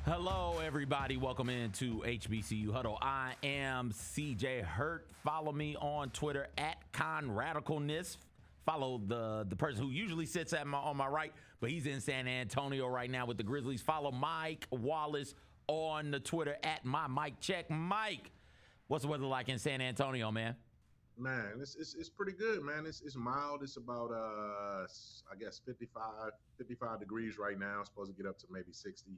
Hello, everybody. Welcome into HBCU Huddle. I am CJ Hurt. Follow me on Twitter at ConRadicalness. Follow the person who usually sits on my right, but he's in San Antonio right now with the Grizzlies. Follow Mike Wallace on the Twitter at MyMikeCheck. Mike, what's the weather like in San Antonio, man? Man, it's pretty good, man. It's mild. It's about I guess 55 degrees right now. It's supposed to get up to maybe 60.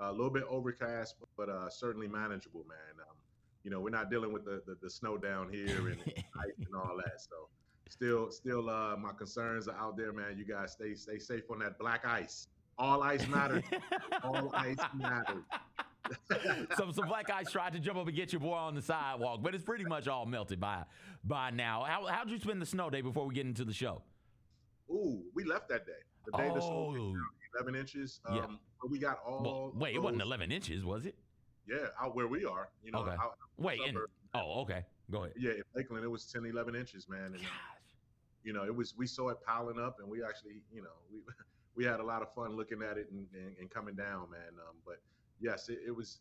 A little bit overcast, but certainly manageable, man. We're not dealing with the snow down here and ice and all that. So still my concerns are out there, man. You guys stay safe on that black ice. All ice matters. All ice matters. Some black ice tried to jump up and get your boy on the sidewalk, but it's pretty much all melted by now. How'd you spend the snow day before we get into the show? Ooh, we left that day. The day the snow came down, 11 inches. Yeah. But we got all. Wait, it wasn't 11 inches, was it? Yeah, out where we are. Okay. Okay. Go ahead. Yeah, in Lakeland, it was 10, 11 inches, man. And, Gosh. we saw it piling up, and we actually, we had a lot of fun looking at it and coming down, man. But yes, it was,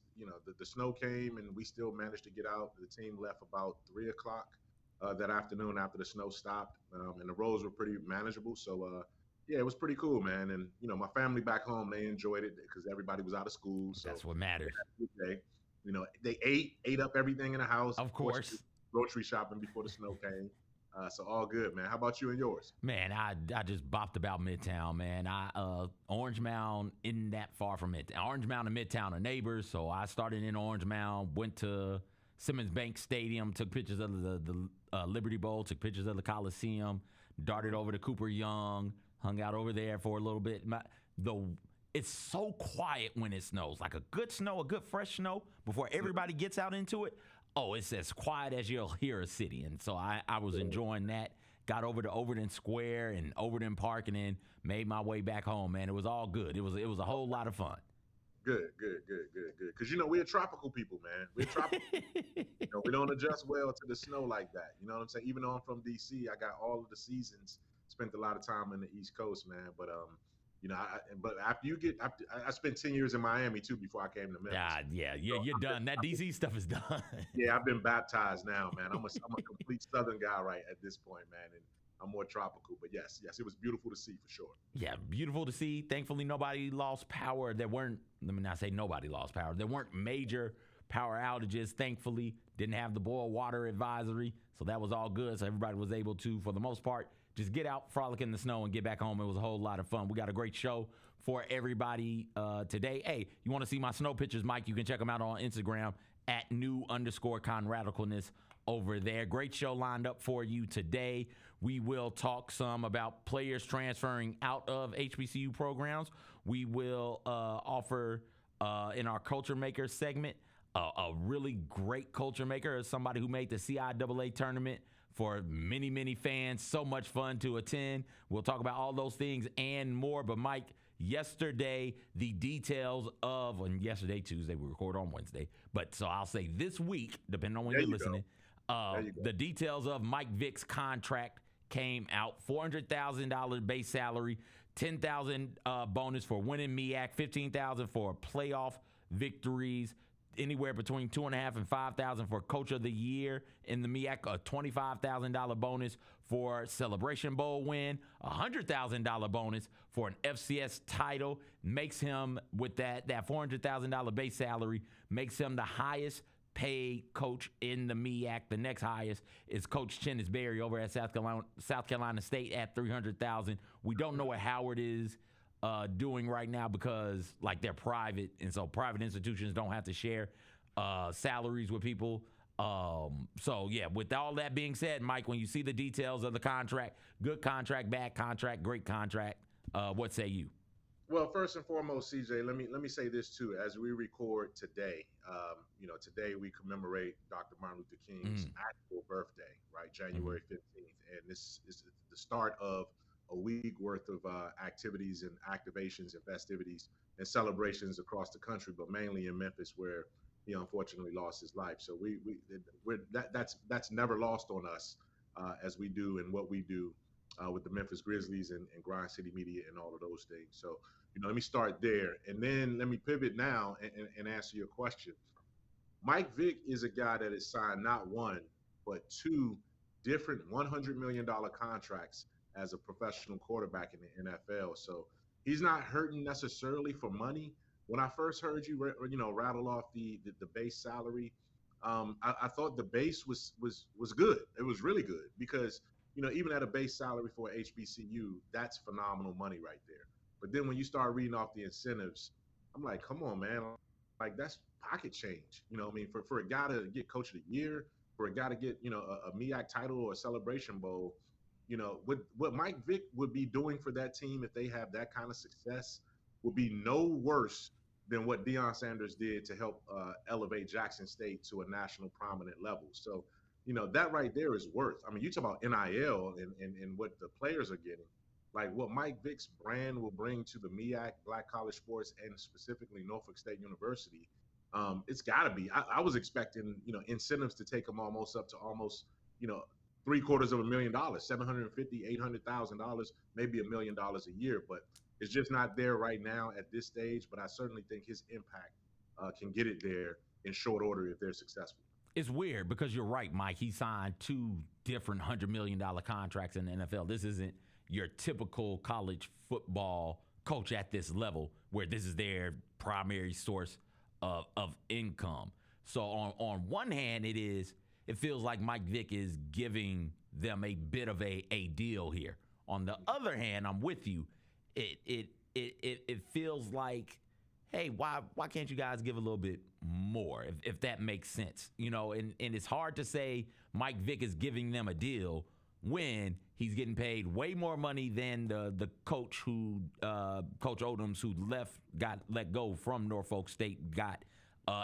the snow came, and we still managed to get out. The team left about 3:00 that afternoon after the snow stopped, and the roads were pretty manageable. So, yeah, it was pretty cool, man. And, my family back home, they enjoyed it because everybody was out of school. So that's what matters. They ate up everything in the house. Of course. Grocery shopping before the snow came. So all good, man. How about you and yours? Man, I just bopped about Midtown, man. Orange Mound isn't that far from Midtown. Orange Mound and Midtown are neighbors, so I started in Orange Mound, went to Simmons Bank Stadium, took pictures of the Liberty Bowl, took pictures of the Coliseum, darted over to Cooper Young, hung out over there for a little bit. It's so quiet when it snows, like a good fresh snow before everybody gets out into it. Oh, it's as quiet as you'll hear a city. And so I was enjoying that. Got over to Overton Square and Overton Park and then made my way back home, man. It was all good. It was a whole lot of fun. Good. Because, we're tropical people, man. We're tropical. We don't adjust well to the snow like that. You know what I'm saying? Even though I'm from D.C., I got all of the seasons, spent a lot of time in the East Coast, man. But, but I spent 10 years in Miami, too, before I came to Memphis. Yeah, you're done. That D.C. stuff is done. Yeah, I've been baptized now, man. I'm a complete Southern guy right at this point, man. And I'm more tropical, but yes, it was beautiful to see for sure. Yeah, beautiful to see. Thankfully, nobody lost power. Let me not say nobody lost power. There weren't major power outages. Thankfully, didn't have the boil water advisory, so that was all good. So everybody was able to, for the most part, just get out, frolic in the snow, and get back home. It was a whole lot of fun. We got a great show for everybody today. Hey, you want to see my snow pictures, Mike? You can check them out on Instagram at @new_ConRadicalness over there. Great show lined up for you today. We will talk some about players transferring out of HBCU programs. We will offer in our Culture Maker segment a really great culture maker, somebody who made the CIAA tournament for many, many fans. So much fun to attend. We'll talk about all those things and more. But, Mike, yesterday, the details of, and yesterday, Tuesday, we record on Wednesday. But so I'll say this week, depending on when you're listening, the details of Mike Vick's contract came out. $400,000 base salary, $10,000 bonus for winning MEAC, $15,000 for playoff victories, anywhere between $2,500 and $5,000 for Coach of the Year in the MEAC, a $25,000 bonus for Celebration Bowl win, a $100,000 bonus for an FCS title. Makes him, with that $400,000 base salary, makes him the highest paid coach in the MEAC. The next highest is Coach Chennis Berry over at South Carolina State at $300,000. We don't know what Howard is doing right now because they're private, and so private institutions don't have to share salaries with people. So yeah, with all that being said, Mike, when you see the details of the contract, good contract, bad contract, great contract, what say you? Well, first and foremost, CJ, let me say this too. As we record today, today we commemorate Dr. Martin Luther King's actual birthday, right, January 15th, and this is the start of a week worth of activities and activations and festivities and celebrations across the country, but mainly in Memphis, where he unfortunately lost his life. So that's never lost on us as we do and what we do with the Memphis Grizzlies and Grind City Media and all of those things. So, Let me start there, and then let me pivot now and answer your question. Mike Vick is a guy that has signed not one, but two different $100 million contracts as a professional quarterback in the NFL. So he's not hurting necessarily for money. When I first heard you, rattle off the base salary, I thought the base was good. It was really good because even at a base salary for HBCU, that's phenomenal money right there. But then when you start reading off the incentives, I'm like, come on, man, like that's pocket change. I mean, for a guy to get coach of the year, for a guy to get, a MEAC title or a celebration bowl, what Mike Vick would be doing for that team if they have that kind of success would be no worse than what Deion Sanders did to help elevate Jackson State to a national prominent level. So, that right there is worth. I mean, you talk about NIL and what the players are getting. Like what Mike Vick's brand will bring to the MEAC, Black College Sports, and specifically Norfolk State University, it's got to be. I was expecting, incentives to take them almost up to almost, $750,000, $800,000, maybe $1 million a year. But it's just not there right now at this stage. But I certainly think his impact can get it there in short order if they're successful. It's weird because you're right, Mike. He signed two different $100 million contracts in the NFL. This isn't your typical college football coach at this level where this is their primary source of income. So on one hand, it feels like Mike Vick is giving them a bit of a deal here. On the other hand, I'm with you. It feels like, hey, why can't you guys give a little bit more, if that makes sense? And it's hard to say Mike Vick is giving them a deal when he's getting paid way more money than the coach who Coach Odoms, who got let go from Norfolk State, got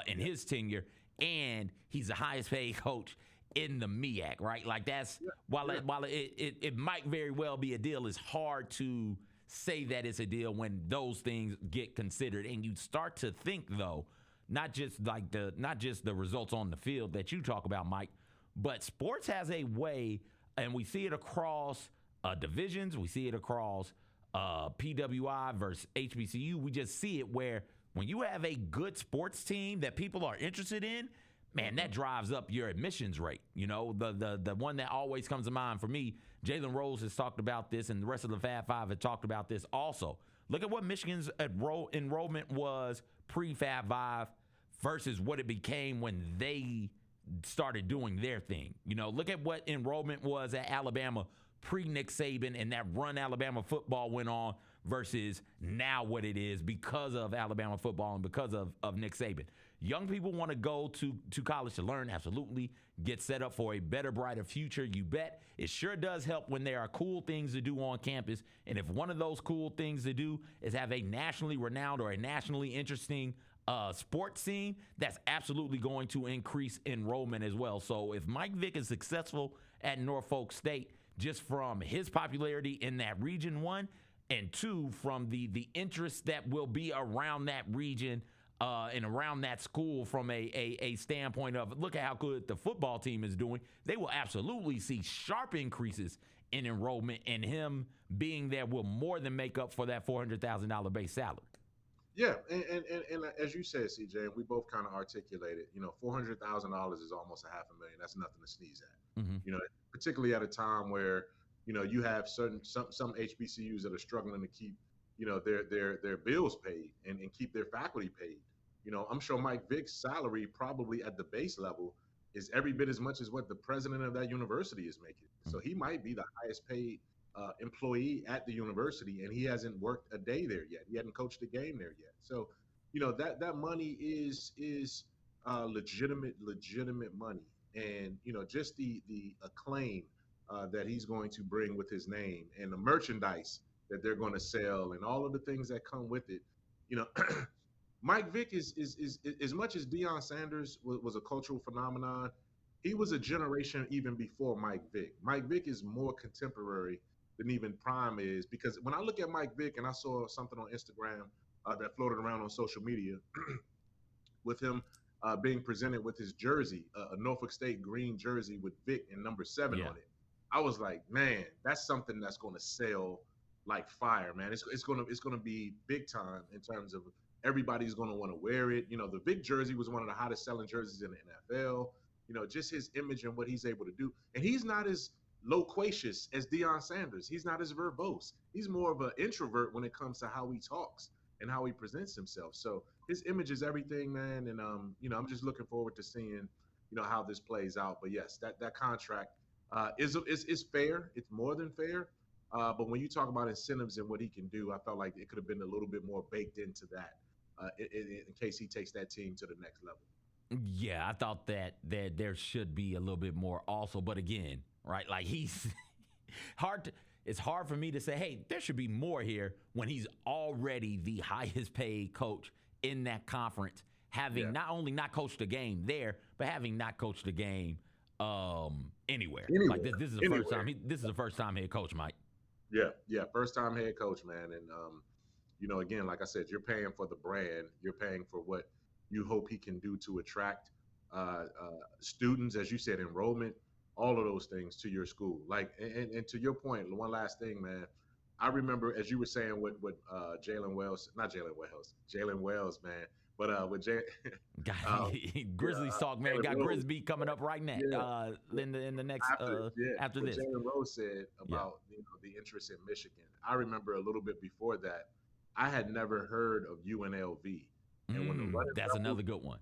in his tenure, and he's the highest paid coach in the MEAC, right? Like that's while it might very well be a deal, it's hard to say that it's a deal when those things get considered. And you start to think, though, not just the results on the field that you talk about, Mike, but sports has a way. And we see it across divisions. We see it across PWI versus HBCU. We just see it where when you have a good sports team that people are interested in, man, that drives up your admissions rate. The one that always comes to mind for me, Jalen Rose has talked about this, and the rest of the Fab Five have talked about this also. Look at what Michigan's enrollment was pre-Fab Five versus what it became when they started doing their thing. Look at what enrollment was at Alabama pre-Nick Saban and that run Alabama football went on versus now what it is because of Alabama football and because of Nick Saban. Young people want to go to college to learn, absolutely, get set up for a better, brighter future, you bet. It sure does help when there are cool things to do on campus, and if one of those cool things to do is have a nationally renowned or a nationally interesting sports scene, that's absolutely going to increase enrollment as well. So if Mike Vick is successful at Norfolk State, just from his popularity in that region, one, and two, from the interest that will be around that region and around that school from a standpoint of, look at how good the football team is doing, they will absolutely see sharp increases in enrollment, and him being there will more than make up for that $400,000 base salary. Yeah, and as you said, CJ, and we both kind of articulated, $400,000 is almost $500,000. That's nothing to sneeze at. Mm-hmm. Particularly at a time where you have some HBCUs that are struggling to keep their bills paid and keep their faculty paid. I'm sure Mike Vick's salary probably at the base level is every bit as much as what the president of that university is making. So he might be the highest paid employee at the university, and he hasn't worked a day there yet. He hasn't coached a game there yet. So, that money is legitimate money, and just the acclaim that he's going to bring with his name and the merchandise that they're going to sell and all of the things that come with it. Mike Vick is as much as Deion Sanders was a cultural phenomenon. He was a generation even before Mike Vick. Mike Vick is more contemporary than even Prime is, because when I look at Mike Vick, and I saw something on Instagram that floated around on social media with him being presented with his jersey, a Norfolk State green jersey with Vick and number 7 on it. I was like, man, that's something that's going to sell like fire, man. It's gonna be big time in terms of everybody's gonna want to wear it. You know, the Vick jersey was one of the hottest selling jerseys in the NFL. You know, just his image and what he's able to do. And he's not as loquacious as Deion Sanders. He's not as verbose. He's more of an introvert when it comes to how he talks and how he presents himself. So his image is everything, man. And you know, I'm just looking forward to seeing, you know, how this plays out. But yes, that contract is fair. It's more than fair. But when you talk about incentives and what he can do, I felt like it could have been a little bit more baked into that in case he takes that team to the next level. Yeah, I thought that there should be a little bit more also, but again, right? Like he's hard to, it's hard for me to say, hey, there should be more here when he's already the highest paid coach in that conference, having not only not coached a game there, but having not coached a game anywhere. Like this is the first time this is the first time head coach, Mike. Yeah, first time head coach, man. And you know, again, like I said, you're paying for the brand, you're paying for what you hope he can do to attract students, as you said, enrollment, all of those things to your school. Like, and to your point, one last thing, man. I remember, as you were saying, what Jalen Wells, man, but with Jay, Grizzlies talk, man. Got Grisby coming up right now. In the next after this. Jalen Rose said about you know the interest in Michigan. I remember a little bit before that, I had never heard of UNLV. And when that's another good one.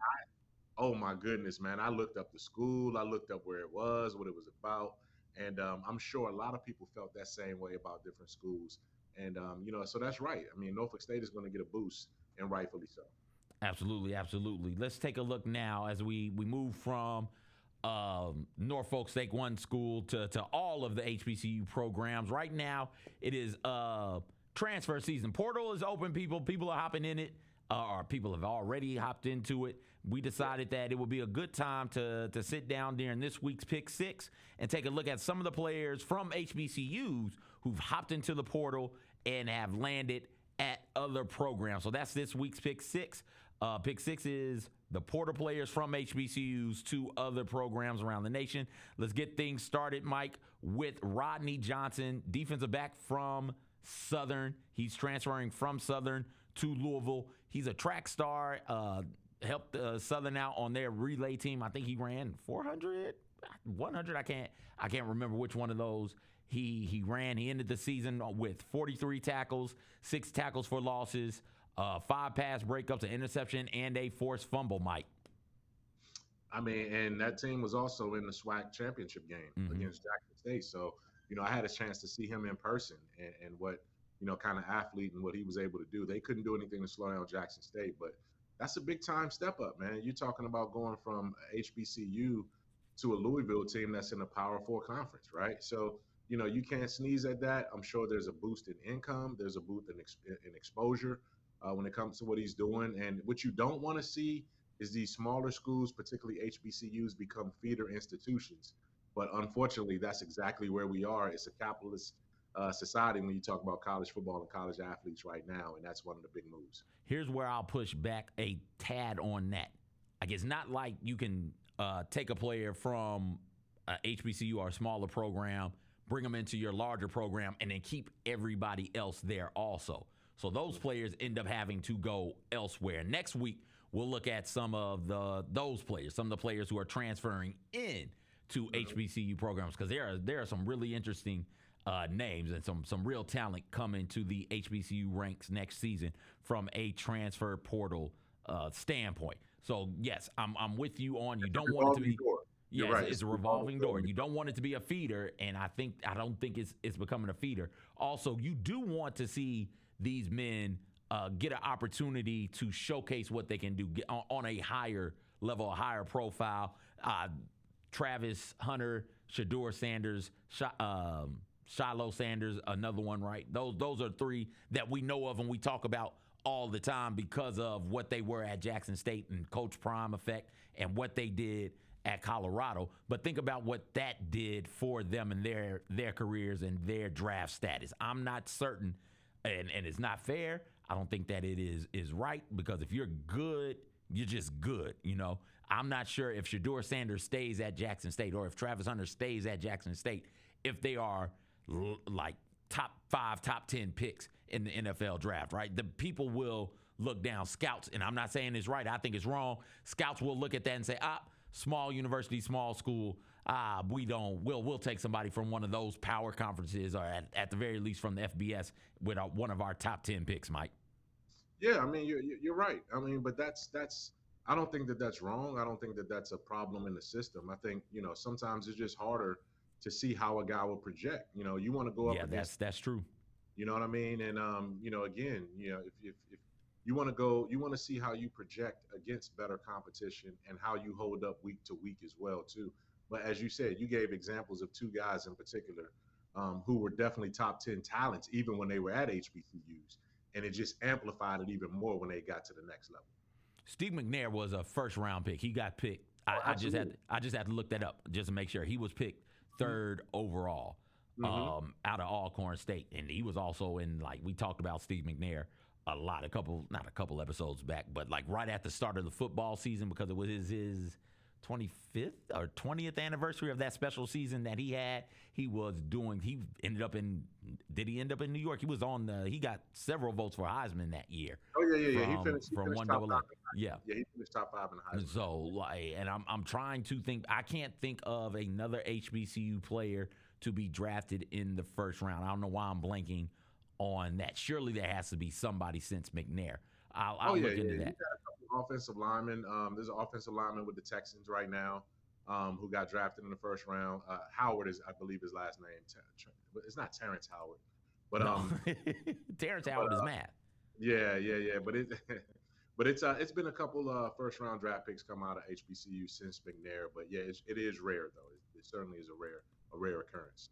Oh my goodness, man! I looked up the school, I looked up where it was, what it was about, and I'm sure a lot of people felt that same way about different schools. And you know, so that's right. I mean, Norfolk State is going to get a boost, and rightfully so. Absolutely, absolutely. Let's take a look now as we move from Norfolk State one school to all of the HBCU programs. Right now, it is transfer season. Portal is open. People are hopping in it. Or people have already hopped into it. We decided that it would be a good time to sit down during this week's Pick Six and take a look at some of the players from HBCUs who've hopped into the portal and have landed at other programs. So that's this week's Pick Six. Pick Six is the portal players from HBCUs to other programs around the nation. Let's get things started, Mike, with Rodney Johnson, defensive back from Southern. He's transferring from Southern to Louisville. He's a track star, helped Southern out on their relay team. I think he ran 400, 100. I can't remember which one of those he ran. He ended the season with 43 tackles, 6 tackles for losses, 5 pass breakups, an interception, and a forced fumble, Mike. I mean, and that team was also in the SWAC championship game against Jackson State. So, you know, I had a chance to see him in person and what, you know, kind of athlete and what he was able to do. They couldn't do anything to slow down Jackson State, but that's a big time step up, man. You're talking about going from HBCU to a Louisville team that's in a Power 4 conference, right? So, you know, you can't sneeze at that. I'm sure there's a boost in income. There's a boost in exposure when it comes to what he's doing. And what you don't want to see is these smaller schools, particularly HBCUs, become feeder institutions. But unfortunately, that's exactly where we are. It's a capitalist society when you talk about college football and college athletes right now, and that's one of the big moves. Here's where I'll push back a tad on that. Like, it's not like you can take a player from HBCU or a smaller program, bring them into your larger program, and then keep everybody else there also. So those players end up having to go elsewhere. Next week, we'll look at some of those players, some of the players who are transferring in to HBCU programs, because there are some really interesting names and some real talent coming to the HBCU ranks next season from a transfer portal standpoint. So yes, I'm with you on you don't want it to be. Yes, right. It's a revolving door. You don't want it to be a feeder, and I don't think it's becoming a feeder. Also, you do want to see these men get an opportunity to showcase what they can do on a higher level, a higher profile. Travis Hunter, Shedeur Sanders, Shiloh Sanders, another one, right? Those are 3 that we know of and we talk about all the time because of what they were at Jackson State and Coach Prime effect and what they did at Colorado. But think about what that did for them and their careers and their draft status. I'm not certain, and it's not fair. I don't think that it is right, because if you're good, you're just good, you know. I'm not sure if Shedeur Sanders stays at Jackson State or if Travis Hunter stays at Jackson State, if they are like top 5, top 10 picks in the NFL draft, right? The people will look down. Scouts, and I'm not saying it's right, I think it's wrong. Scouts will look at that and say, small university, small school, we'll take somebody from one of those power conferences, or at the very least from the FBS with one of our top 10 picks, Mike. Yeah, I mean, you're right. I mean, but that's I don't think that that's wrong. I don't think that that's a problem in the system. I think, sometimes it's just harder to see how a guy will project. You want to go up against, that's true. You know what I mean? And again, if you want to see how you project against better competition and how you hold up week to week as well too. But as you said, you gave examples of 2 guys in particular who were definitely top 10 talents even when they were at HBCUs, and it just amplified it even more when they got to the next level. Steve McNair was a first-round pick. He got picked. I just had to look that up just to make sure. He was picked 3rd overall out of Alcorn State, and he was also in, like, we talked about Steve McNair not a couple episodes back, but like right at the start of the football season, because it was his 25th or 20th anniversary of that special season that he had. He ended up in New York? He got several votes for Heisman that year. Oh yeah. He finished top 5. Yeah, he finished top 5 in Heisman. So and I'm trying to think. I can't think of another HBCU player to be drafted in the first round. I don't know why I'm blanking on that. Surely there has to be somebody since McNair. I'll look into that. Offensive lineman. There's an offensive lineman with the Texans right now who got drafted in the first round. Howard is, I believe, his last name. It's not Terrence Howard, but Terrence Howard is math. Yeah. But it's been a couple first round draft picks come out of HBCU since McNair. But yeah, it is rare though. It certainly is a rare occurrence.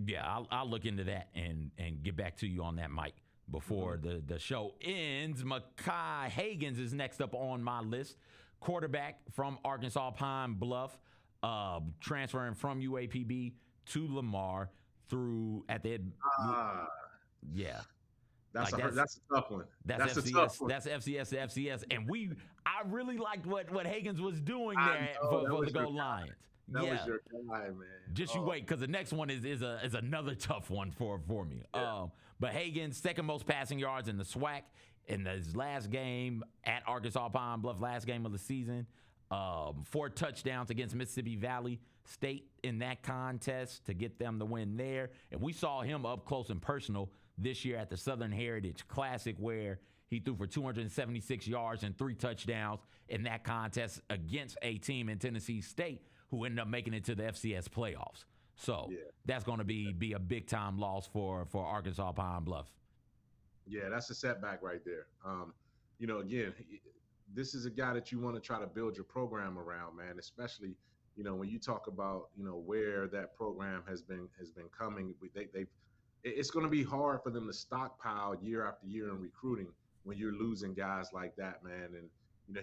Yeah, I'll look into that and get back to you on that, Mike. Before the show ends, Mekhi Hagans is next up on my list. Quarterback from Arkansas Pine Bluff, transferring from UAPB to Lamar yeah. That's a tough one. That's FCS. Tough one. That's FCS to FCS. And I really liked what Hagans was doing there for the Gold Lions. That was your guy, man. Just you wait, because the next one is another tough one for me. Yeah. But Hagans, second most passing yards in the SWAC in his last game at Arkansas Pine Bluff, last game of the season. 4 touchdowns against Mississippi Valley State in that contest to get them the win there. And we saw him up close and personal this year at the Southern Heritage Classic, where he threw for 276 yards and 3 touchdowns in that contest against a team in Tennessee State who ended up making it to the FCS playoffs. So that's going to be a big-time loss for Arkansas Pine Bluff. Yeah, that's a setback right there. Again, this is a guy that you want to try to build your program around, man, especially, when you talk about, where that program has been coming. It's going to be hard for them to stockpile year after year in recruiting when you're losing guys like that, man. And,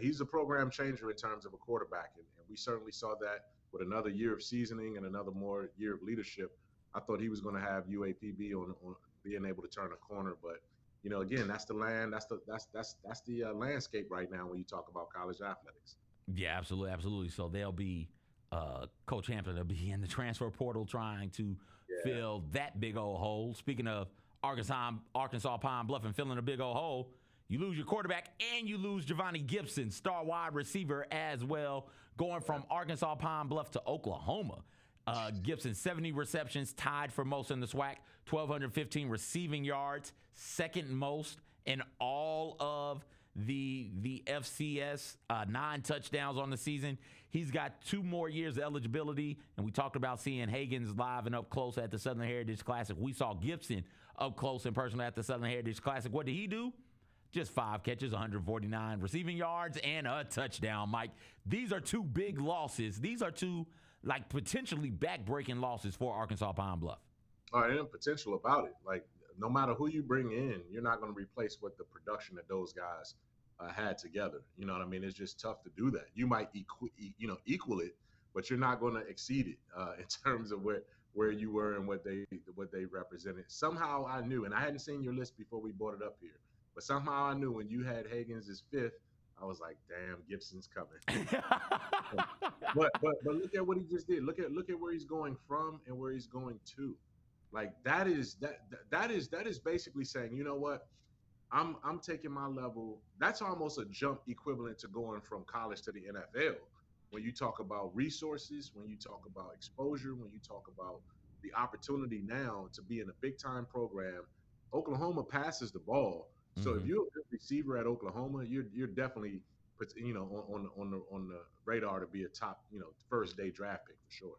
he's a program changer in terms of a quarterback. And we certainly saw that with another year of seasoning and another more year of leadership. I thought he was going to have UAPB on being able to turn a corner. But, again, that's the landscape right now when you talk about college athletics. Yeah, absolutely. So they'll be Coach Hampton will be in the transfer portal trying to fill that big old hole. Speaking of Arkansas Pine Bluff and filling a big old hole, you lose your quarterback and you lose Giovanni Gibson, star wide receiver as well, going from Arkansas Pine Bluff to Oklahoma. Gibson, 70 receptions, tied for most in the SWAC, 1,215 receiving yards, second most in all of the FCS, 9 touchdowns on the season. He's got 2 more years of eligibility, and we talked about seeing Hagans live and up close at the Southern Heritage Classic. We saw Gibson up close and personal at the Southern Heritage Classic. What did he do? Just 5 catches, 149 receiving yards, and a touchdown, Mike. These are 2 big losses. These are 2, potentially back-breaking losses for Arkansas Pine Bluff. All right, and potential about it. No matter who you bring in, you're not going to replace what the production that those guys had together. You know what I mean? It's just tough to do that. You might equal it, but you're not going to exceed it in terms of where you were and what they represented. Somehow I knew, and I hadn't seen your list before we brought it up here, but somehow I knew when you had Hagans as 5th, I was like, damn, Gibson's coming. but look at what he just did. Look at where he's going from and where he's going to. Like that is basically saying, you know what? I'm taking my level. That's almost a jump equivalent to going from college to the NFL. When you talk about resources, when you talk about exposure, when you talk about the opportunity now to be in a big time program, Oklahoma passes the ball. So if Mm-hmm. you're a good receiver at Oklahoma, you're definitely on the radar to be a top first day draft pick for sure.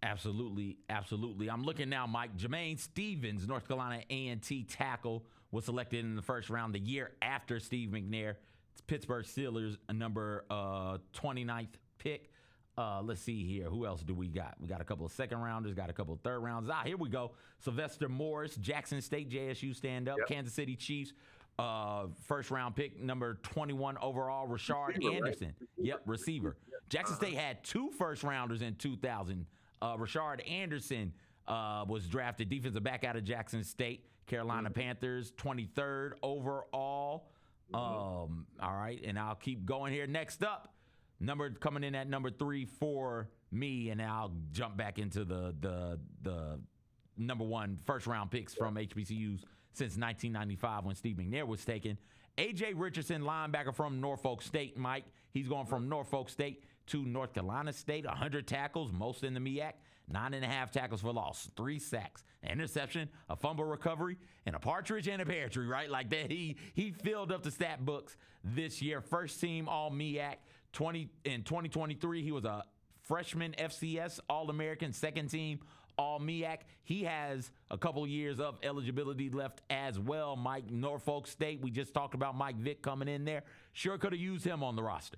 Absolutely, absolutely. I'm looking now, Mike. Jermaine Stevens, North Carolina A&T tackle, was selected in the first round the year after Steve McNair. It's Pittsburgh Steelers, a number 29th pick. Let's see here. Who else do we got? We got a couple of second rounders, got a couple of third rounders. Here we go. Sylvester Morris, Jackson State, JSU stand up. Yep. Kansas City Chiefs, first round pick, number 21 overall, Rashard Receiver, Anderson. right? Yep, receiver. Jackson Uh-huh. State had two first rounders in 2000. Rashard Anderson was drafted defensive back out of Jackson State. Carolina Panthers, 23rd overall. All right, and I'll keep going here. Next up, number coming in at number 3 for me, and I'll jump back into the number one first round picks from HBCUs since 1995 when Steve McNair was taken. A.J. Richardson, linebacker from Norfolk State, Mike. He's going from Norfolk State to North Carolina State. 100 tackles, most in the MEAC. 9.5 tackles for loss, 3 sacks, an interception, a fumble recovery, and a partridge and a pear tree, right? Like that. He filled up the stat books this year. First team All MEAC. In 2023, he was a freshman FCS All-American, second team All MEAC. He has a couple years of eligibility left as well. Mike, Norfolk State, we just talked about Mike Vick coming in there. Sure could have used him on the roster.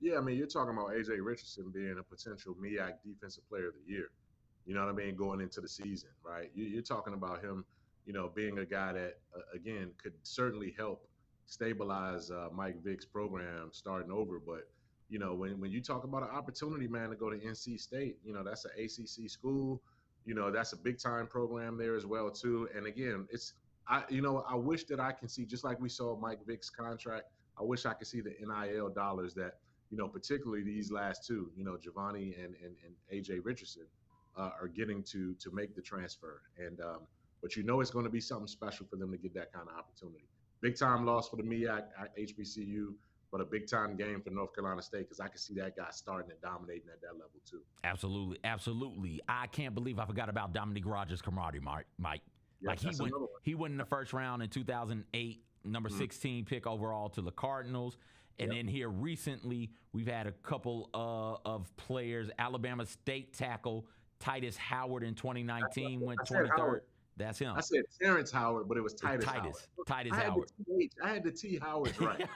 Yeah, I mean, you're talking about AJ Richardson being a potential MEAC Defensive Player of the Year. You know what I mean? Going into the season, right? You're talking about him, being a guy that, again, could certainly help stabilize Mike Vick's program starting over. But, when you talk about an opportunity, man, to go to NC State, that's an ACC school. That's a big time program there as well, too. And again, I wish that I can see, just like we saw Mike Vick's contract, I wish I could see the NIL dollars that particularly these last two, Giovanni and AJ Richardson, are getting to make the transfer. And but it's going to be something special for them to get that kind of opportunity. Big time loss for the MEAC at HBCU, but a big time game for North Carolina State because I can see that guy starting and dominating at that level too. Absolutely, absolutely. I can't believe I forgot about Dominique Rogers' camaraderie, Mike. Yeah, like that's another one. he went in the first round in 2008, number 16 pick overall to the Cardinals. And then here recently, we've had a couple of players. Alabama State tackle Titus Howard in 2019 went 23rd. That's him. I said Terrence Howard, but it was Titus Howard. Titus I Howard. I had the T Howards right.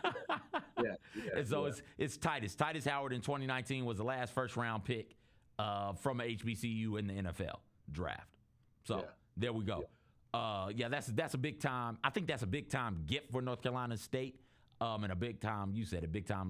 yeah. And so it's Titus. Titus Howard in 2019 was the last first round pick from a HBCU in the NFL draft. So there we go. That's a big time. I think that's a big time gift for North Carolina State. And a big time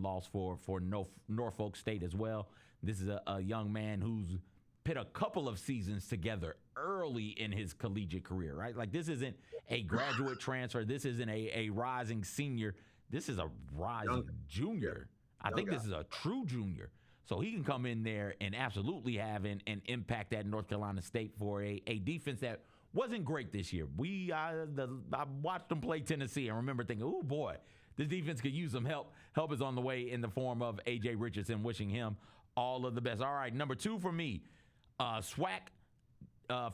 loss for Norfolk State as well. This is a young man who's put a couple of seasons together early in his collegiate career, right? Like this isn't a graduate transfer. This isn't a rising senior. This is a rising junior. I think this is a true junior. So he can come in there and absolutely have an impact at North Carolina State for a defense that wasn't great this year. I watched them play Tennessee and remember thinking, oh boy, this defense could use some help. Help is on the way in the form of A.J. Richardson, wishing him all of the best. All right, number 2 for me, SWAC,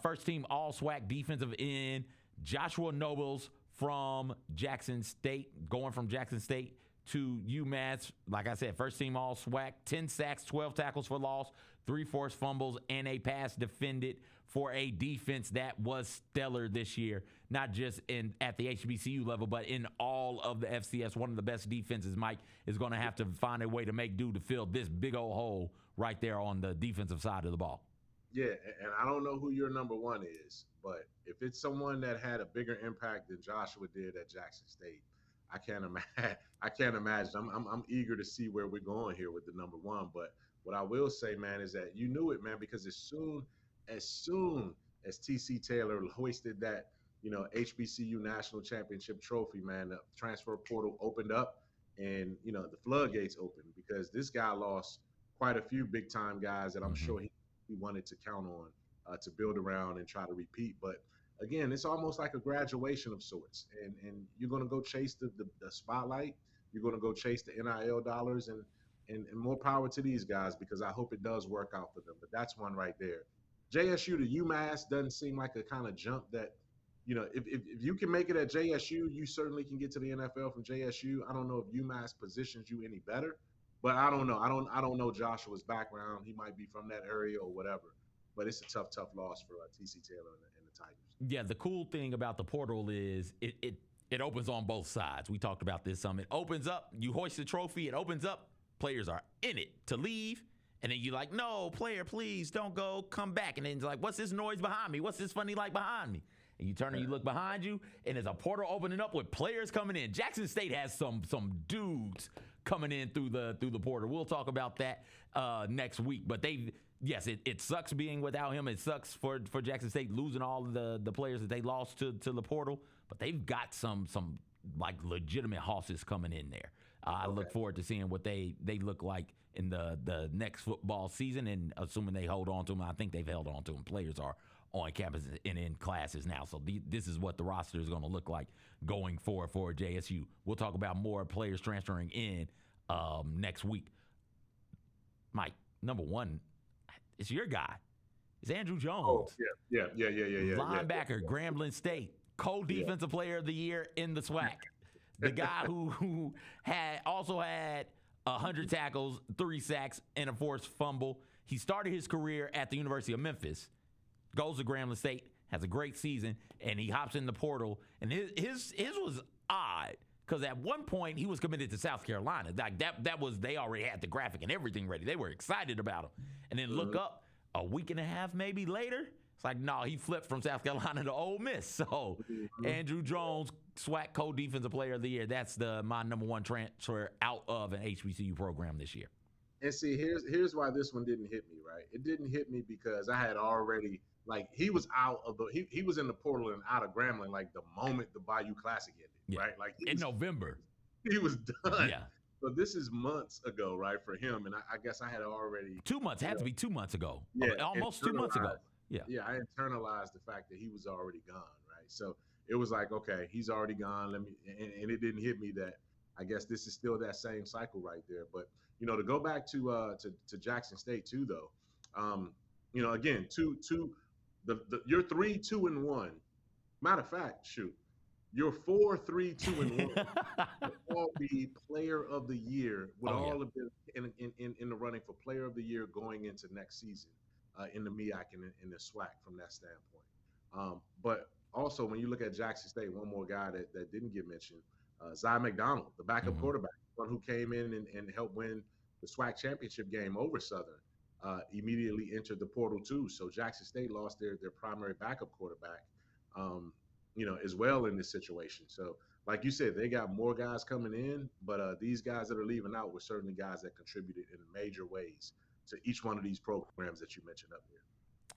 first team all SWAC defensive end, Joshua Nobles from Jackson State, going from Jackson State to UMass. Like I said, first team all SWAC, 10 sacks, 12 tackles for loss, 3 forced fumbles, and a pass defended for a defense that was stellar this year, not just at the HBCU level, but in all of the FCS. One of the best defenses, Mike, is going to have to find a way to make do to fill this big old hole right there on the defensive side of the ball. Yeah, and I don't know who your number 1 is, but if it's someone that had a bigger impact than Joshua did at Jackson State, I can't imagine. I'm eager to see where we're going here with the number 1. But what I will say, man, is that you knew it, man, because as soon as TC Taylor hoisted that, HBCU national championship trophy, man, the transfer portal opened up and, the floodgates opened because this guy lost quite a few big time guys that I'm sure he wanted to count on to build around and try to repeat. But again, it's almost like a graduation of sorts, and you're going to go chase the spotlight. You're going to go chase the NIL dollars, and more power to these guys, because I hope it does work out for them. But that's one right there. JSU to UMass doesn't seem like a kind of jump that, if you can make it at JSU, you certainly can get to the NFL from JSU. I don't know if UMass positions you any better, but I don't know. I don't know Joshua's background. He might be from that area or whatever. But it's a tough loss for TC Taylor and the Tigers. Yeah, the cool thing about the portal is it opens on both sides. We talked about this some. It opens up, you hoist the trophy, it opens up, players are in it to leave, and then you're like, no, player, please don't go, come back. And then it's like, what's this noise behind me? What's this funny like behind me? And you turn and you look behind you, and there's a portal opening up with players coming in. Jackson State has some dudes coming in through the portal. We'll talk about that next week. But yes, it sucks being without him. It sucks for Jackson State losing all of the players that they lost to the portal. But they've got some like legitimate horses coming in there. I look forward to seeing what they look like in the next football season, and assuming they hold on to them. I think they've held on to them. Players are on campus and in classes now. So this is what the roster is going to look like going forward for JSU. We'll talk about more players transferring in next week. Mike, number one, it's your guy. It's Andrew Jones. Oh, yeah. Linebacker, Grambling State, co-defensive player of the year in the SWAC. The guy who had 100 tackles, 3 sacks, and a forced fumble. He started his career at the University of Memphis, goes to Grambling State, has a great season, and he hops in the portal. And his was odd, because at one point he was committed to South Carolina. Like that was, they already had the graphic and everything ready. They were excited about him. And then look up a week and a half maybe later, it's like, no, he flipped from South Carolina to Ole Miss. So Andrew Jones, SWAC co-defensive player of the year. That's my number one transfer out of an HBCU program this year. And see, here's why this one didn't hit me, right? It didn't hit me because I had already, like, he was out of he was in the portal and out of Grambling like the moment the Bayou Classic ended, right? Like in November. He was done. Yeah. So this is months ago, right, for him. And I guess I had already 2 months. Had to be 2 months ago. Yeah, almost 2 months ago. Yeah. Yeah, I internalized the fact that he was already gone, right? So it was like, okay, he's already gone. And it didn't hit me that I guess this is still that same cycle right there. But to go back to Jackson State too, though, again, you're 3-2-1. Matter of fact, you're 4-3-2-1. All be player of the year with all of them in the running for player of the year going into next season in the MEAC and in the SWAC from that standpoint. But also, when you look at Jackson State, one more guy that didn't get mentioned, Zy McDonald, the backup quarterback, one who came in and helped win the SWAC championship game over Southern, immediately entered the portal too. So Jackson State lost their primary backup quarterback, as well in this situation. So like you said, they got more guys coming in, but these guys that are leaving out were certainly guys that contributed in major ways to each one of these programs that you mentioned up here.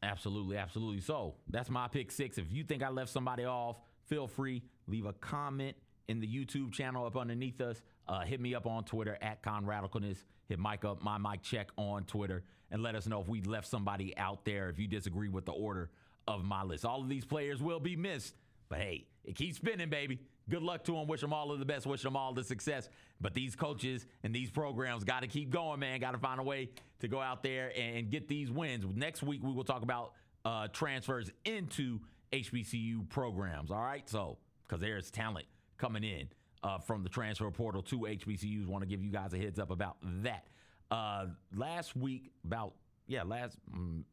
Absolutely, absolutely. So that's my pick 6. If you think I left somebody off, feel free, leave a comment in the YouTube channel up underneath us. Hit me up on Twitter at ConRadicalness. Hit Mike up, my Mike Check on Twitter, and let us know if we left somebody out there, if you disagree with the order of my list. All of these players will be missed, but hey, it keeps spinning, baby. Good luck to them. Wish them all of the best. Wish them all the success. But these coaches and these programs got to keep going, man. Got to find a way to go out there and get these wins. Next week, we will talk about transfers into HBCU programs, all right? So, because there's talent coming in from the transfer portal to HBCUs. Want to give you guys a heads up about that. Last week,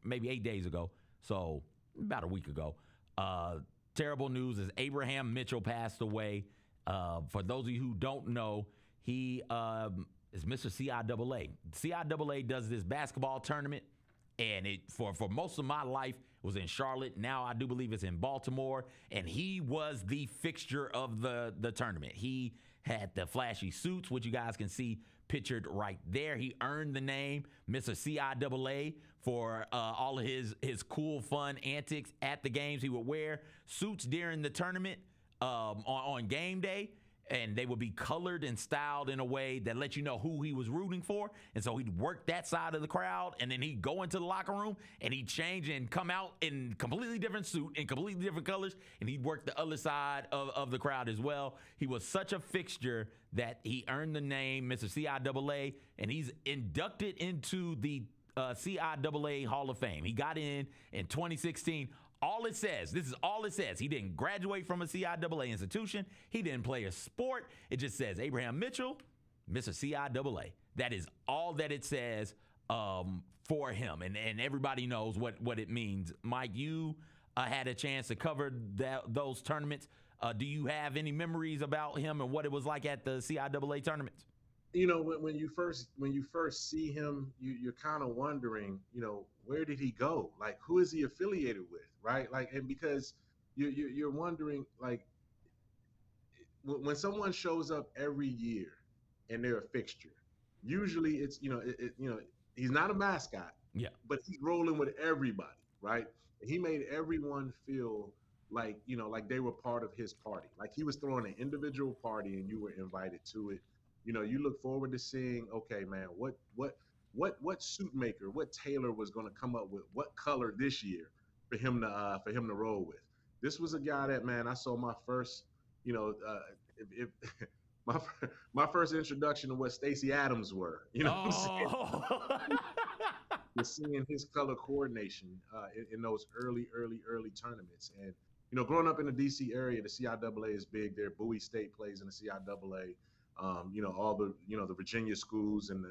maybe 8 days ago, so about a week ago, terrible news is Abraham Mitchell passed away. For those of you who don't know, he is Mr. CIAA. CIAA does this basketball tournament, and it for most of my life it was in Charlotte. Now I do believe it's in Baltimore, and he was the fixture of the tournament. He had the flashy suits, which you guys can see pictured right there. He earned the name Mr. CIAA for all of his cool, fun antics at the games. He would wear suits during the tournament on game day. and they would be colored and styled in a way that let you know who he was rooting for. And so he'd work that side of the crowd, and then he'd go into the locker room and he'd change and come out in completely different suit in completely different colors, and he'd work the other side of the crowd as well. He was such a fixture that he earned the name Mr. CIAA, and he's inducted into the CIAA Hall of Fame. He got in 2016. All it says, this is all it says. He didn't graduate from a CIAA institution. He didn't play a sport. It just says Abraham Mitchell, Mr. CIAA. That is all that it says for him. And everybody knows what it means. Mike, you had a chance to cover those tournaments. Do you have any memories about him and what it was like at the CIAA tournaments? You know, when you first see him, you're kind of wondering, you know, where did he go? Like, who is he affiliated with, right? Like, and because you're wondering, like, when someone shows up every year and they're a fixture, usually it's, you know, he's not a mascot, yeah, but he's rolling with everybody, right? And he made everyone feel like, you know, like they were part of his party, like he was throwing an individual party and you were invited to it. You know, you look forward to seeing, okay, man, what suit maker, what tailor was going to come up with what color this year for him to roll with. This was a guy that, man, I saw my first, you know, my first introduction to what Stacey Adams were. You know, what I'm saying? Seeing his color coordination in those early tournaments. And you know, growing up in the DC area, the CIAA is big there. Bowie State plays in the CIAA. You know, all the, you know, the Virginia schools and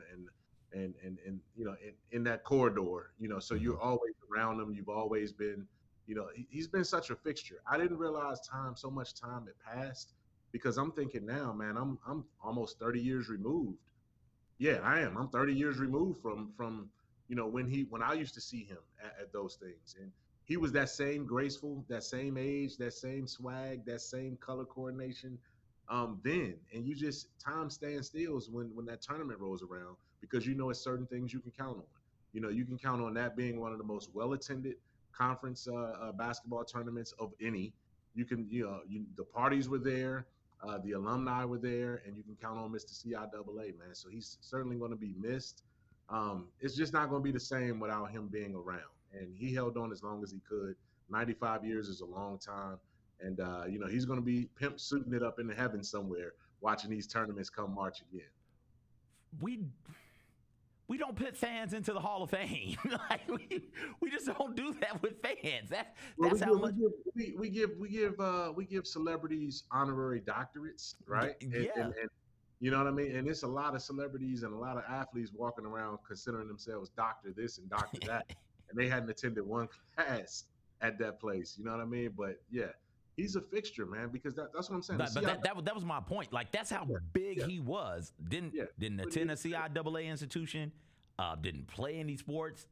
you know, in that corridor, you know, so you're always around him. You've always been, you know, he's been such a fixture. I didn't realize so much time had passed, because I'm thinking now, man, I'm almost 30 years removed. Yeah, I am. I'm 30 years removed from, you know, when I used to see him at those things. And he was that same graceful, that same age, that same swag, that same color coordination. Then, and you just, time stands still when that tournament rolls around, because you know it's certain things you can count on. You know, you can count on that being one of the most well-attended conference basketball tournaments of any. You can, you know, the parties were there, the alumni were there, and you can count on Mr. CIAA, man. So he's certainly going to be missed. It's just not going to be the same without him being around. And he held on as long as he could. 95 years is a long time. And, you know, he's going to be pimp suiting it up in the heavens somewhere, watching these tournaments come March again. We don't put fans into the Hall of Fame. Like we just don't do that with fans. That's how much we give celebrities honorary doctorates, right? Yeah. And you know what I mean? And it's a lot of celebrities and a lot of athletes walking around considering themselves doctor this and doctor that, and they hadn't attended one class at that place. You know what I mean? But yeah. He's a fixture, man, because that's what I'm saying. But that was my point. Like, that's how big he was. Didn't attend a CIAA institution, didn't play any sports.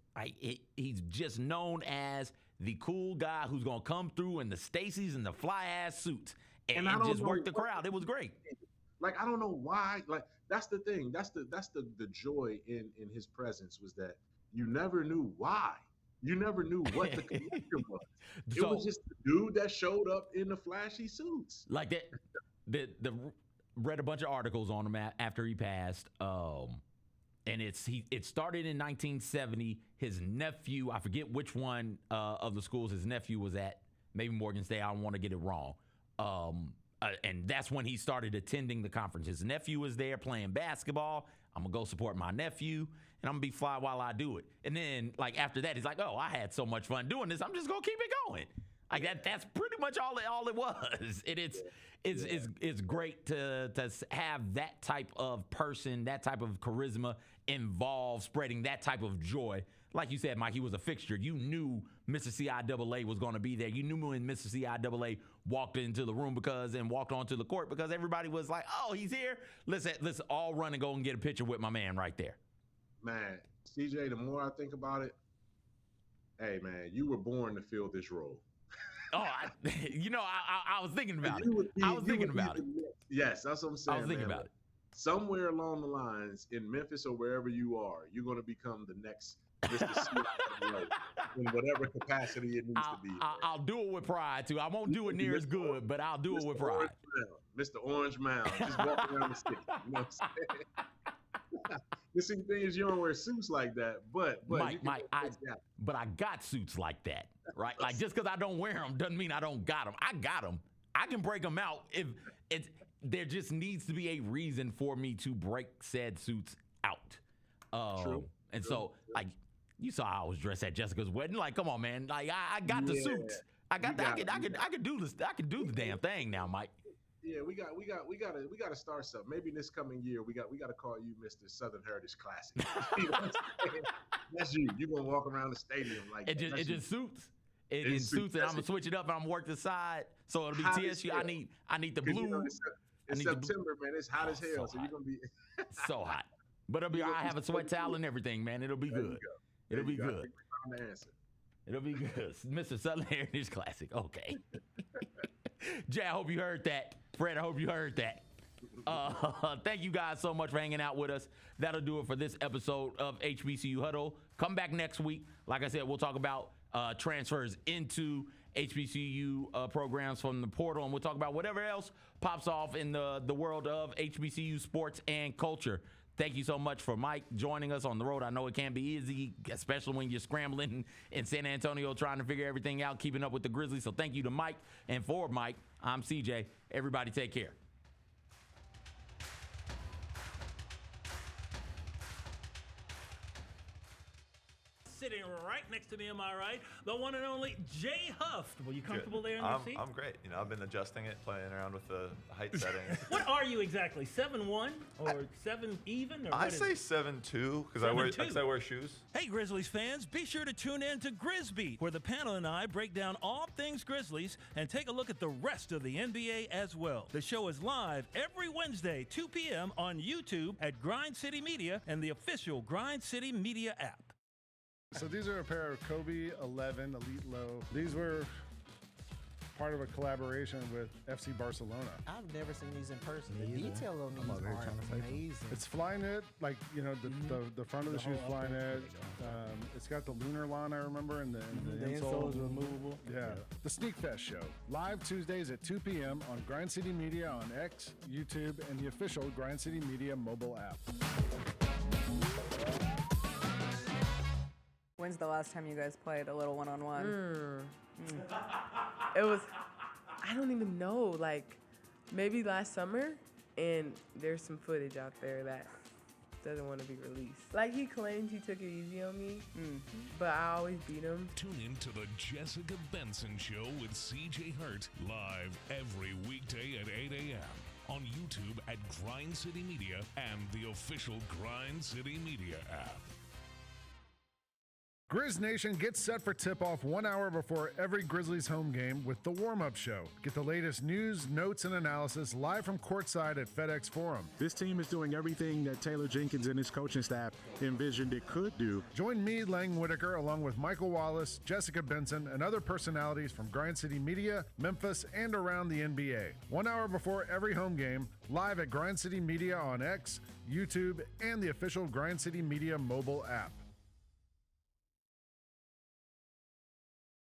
He's just known as the cool guy who's going to come through in the Stacey's and the fly-ass suits and just work the crowd. It was great. Like, I don't know why. Like, that's the thing. That's the joy in his presence, was that you never knew why. You never knew what the connection was. It was just the dude that showed up in the flashy suits. Like that. The read a bunch of articles on him after he passed. And it started in 1970. His nephew, I forget which one of the schools his nephew was at, maybe Morgan State. I don't want to get it wrong. And that's when he started attending the conference. His nephew was there playing basketball. I'm going to go support my nephew, and I'm going to be fly while I do it. And then, like, after that, he's like, oh, I had so much fun doing this. I'm just going to keep it going. Like, that's pretty much all it was. It's great to have that type of person, that type of charisma involved, spreading that type of joy. Like you said, Mike, he was a fixture. You knew Mr. CIAA was going to be there. You knew when Mr. CIAA walked into the room and walked onto the court, because everybody was like, oh, he's here. Let's all run and go and get a picture with my man right there. Man, CJ, the more I think about it, hey, man, you were born to fill this role. Oh, I was thinking about it. I was thinking about it. Yes, that's what I'm saying. I was thinking about it. Somewhere along the lines in Memphis or wherever you are, you're going to become the next Mr. CIAA in whatever capacity it needs to be. I'll do it with pride too. I won't do it near as good, but I'll do it with pride. Mr. Orange Mound, just walking around the city. You know what I'm saying? The same thing is you don't wear suits like that, but Mike, but I got suits like that, right? Like just because I don't wear them doesn't mean I don't got them. I got them. I can break them out if it's. There just needs to be a reason for me to break said suits out. True. And so, like, you saw how I was dressed at Jessica's wedding. Like, come on, man. Like, I got the suits. I got that. I could do this. I could do the damn thing now, Mike. Yeah, we gotta start something. Maybe this coming year we gotta call you Mr. Southern Heritage Classic. You know what I'm saying? That's you. You're gonna walk around the stadium like it just suits. It suits, and I'm gonna switch it up, and I'm gonna work the side, so it'll be TSU. I need the blue. You know, it's September, man. It's hot as hell, so you're gonna be so hot. But it'll be. I have a sweat towel and everything, man. It'll be good. It'll be good. It'll be good. Mr. Southern Heritage Classic. Okay. Jay, I hope you heard that. Fred, I hope you heard that. Thank you guys so much for hanging out with us. That'll do it for this episode of HBCU Huddle. Come back next week. Like I said, we'll talk about transfers into HBCU programs from the portal, and we'll talk about whatever else pops off in the world of HBCU sports and culture. Thank you so much for Mike joining us on the road. I know it can be easy, especially when you're scrambling in San Antonio trying to figure everything out, keeping up with the Grizzlies. So thank you to Mike. And for Mike, I'm CJ. Everybody take care. Sitting right next to me, am I right? The one and only Jay Huff. Were you comfortable there in your seat? I'm great. You know, I've been adjusting it, playing around with the height settings. What are you exactly? 7'1" or 7 even? Or I say 7'2" because I wear shoes. Hey, Grizzlies fans, be sure to tune in to Grizzbeat, where the panel and I break down all things Grizzlies and take a look at the rest of the NBA as well. The show is live every Wednesday, 2 p.m. on YouTube at Grind City Media and the official Grind City Media app. So these are a pair of Kobe 11 Elite Low. These were part of a collaboration with FC Barcelona. I've never seen these in person. The detail on these are amazing. It's Flyknit, like, you know, the front of the shoe's Flyknit. It's got the lunar line, I remember, and the insole is removable. Yeah. The Sneak Fest Show, live Tuesdays at 2 p.m. on Grind City Media on X, YouTube, and the official Grind City Media mobile app. When's the last time you guys played a little one-on-one? It was, I don't even know, like maybe last summer, and there's some footage out there that doesn't want to be released. Like he claims he took it easy on me, but I always beat him. Tune in to the Jessica Benson Show with CJ Hurt, live every weekday at 8 a.m. on YouTube at Grind City Media and the official Grind City Media app. Grizz Nation gets set for tip-off 1 hour before every Grizzlies home game with the warm-up show. Get the latest news, notes, and analysis live from courtside at FedEx Forum. This team is doing everything that Taylor Jenkins and his coaching staff envisioned it could do. Join me, Lang Whitaker, along with Michael Wallace, Jessica Benson, and other personalities from Grind City Media, Memphis, and around the NBA. 1 hour before every home game, live at Grind City Media on X, YouTube, and the official Grind City Media mobile app.